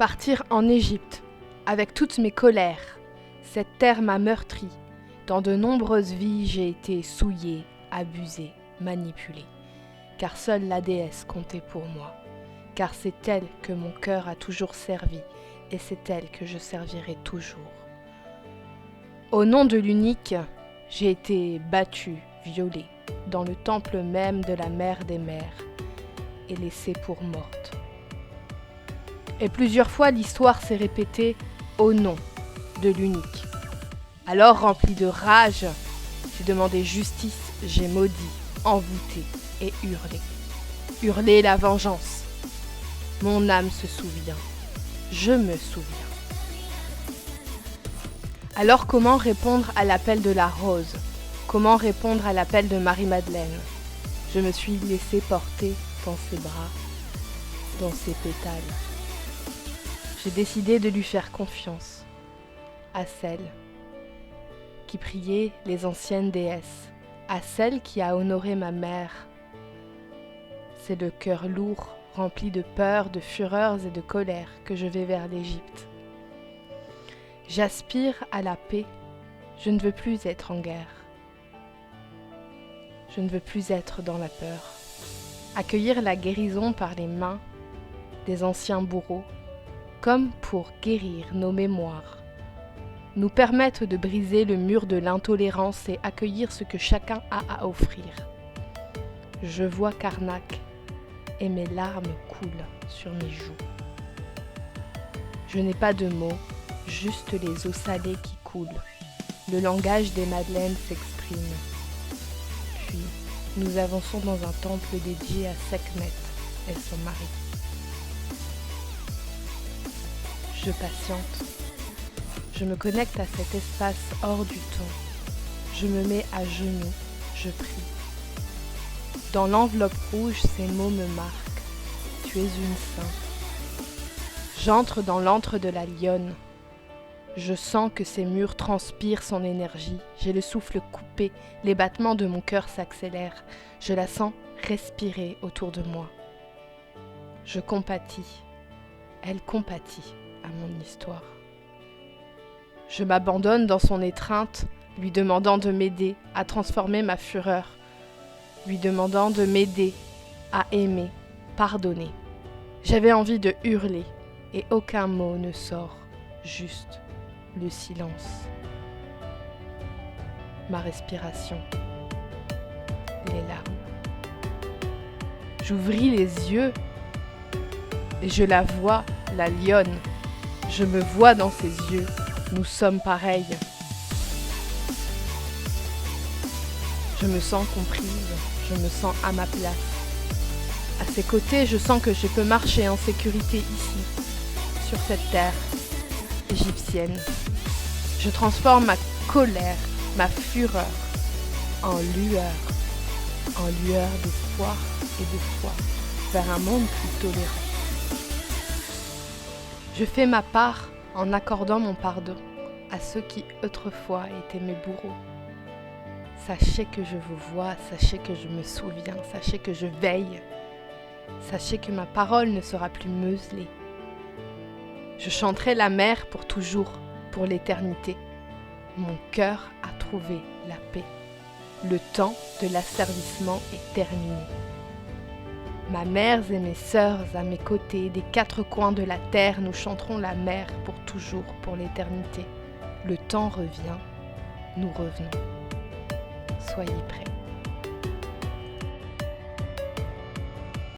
Partir en Égypte, avec toutes mes colères, cette terre m'a meurtri. Dans de nombreuses vies, j'ai été souillé, abusé, manipulé. Car seule la déesse comptait pour moi. Car c'est elle que mon cœur a toujours servi, et c'est elle que je servirai toujours. Au nom de l'unique, j'ai été battu, violé, dans le temple même de la mère des mères, et laissée pour morte. Et plusieurs fois l'histoire s'est répétée au nom de l'unique. Alors, rempli de rage, j'ai demandé justice, j'ai maudit, envoûté et hurlé. Hurlé la vengeance. Mon âme se souvient, je me souviens. Alors comment répondre à l'appel de la rose? Comment répondre à l'appel de Marie-Madeleine? Je me suis laissée porter dans ses bras, dans ses pétales. J'ai décidé de lui faire confiance, à celle qui priait les anciennes déesses, à celle qui a honoré ma mère. C'est le cœur lourd, rempli de peur, de fureur et de colère que je vais vers l'Égypte. J'aspire à la paix, je ne veux plus être en guerre. Je ne veux plus être dans la peur. Accueillir la guérison par les mains des anciens bourreaux, comme pour guérir nos mémoires, nous permettre de briser le mur de l'intolérance et accueillir ce que chacun a à offrir. Je vois Karnak et mes larmes coulent sur mes joues. Je n'ai pas de mots, juste les eaux salées qui coulent. Le langage des madeleines s'exprime. Puis, nous avançons dans un temple dédié à Sekhmet et son mari. Je patiente. Je me connecte à cet espace hors du temps. Je me mets à genoux, je prie. Dans l'enveloppe rouge, ces mots me marquent. Tu es une sainte. J'entre dans l'antre de la lionne. Je sens que ces murs transpirent son énergie. J'ai le souffle coupé, les battements de mon cœur s'accélèrent. Je la sens respirer autour de moi. Je compatis. Elle compatit à mon histoire. Je m'abandonne dans son étreinte, lui demandant de m'aider à transformer ma fureur, lui demandant de m'aider à aimer, pardonner. J'avais envie de hurler et aucun mot ne sort, juste le silence. Ma respiration, les larmes. J'ouvris les yeux et je la vois, la lionne. Je me vois dans ses yeux. Nous sommes pareils. Je me sens comprise, je me sens à ma place. À ses côtés, je sens que je peux marcher en sécurité ici, sur cette terre égyptienne. Je transforme ma colère, ma fureur en lueur d'espoir et de foi vers un monde plus tolérant. Je fais ma part en accordant mon pardon à ceux qui autrefois étaient mes bourreaux. Sachez que je vous vois, sachez que je me souviens, sachez que je veille, sachez que ma parole ne sera plus muselée. Je chanterai la mer pour toujours, pour l'éternité. Mon cœur a trouvé la paix. Le temps de l'asservissement est terminé. Ma mère et mes sœurs à mes côtés, des quatre coins de la terre, nous chanterons la mer pour toujours, pour l'éternité. Le temps revient, nous revenons. Soyez prêts.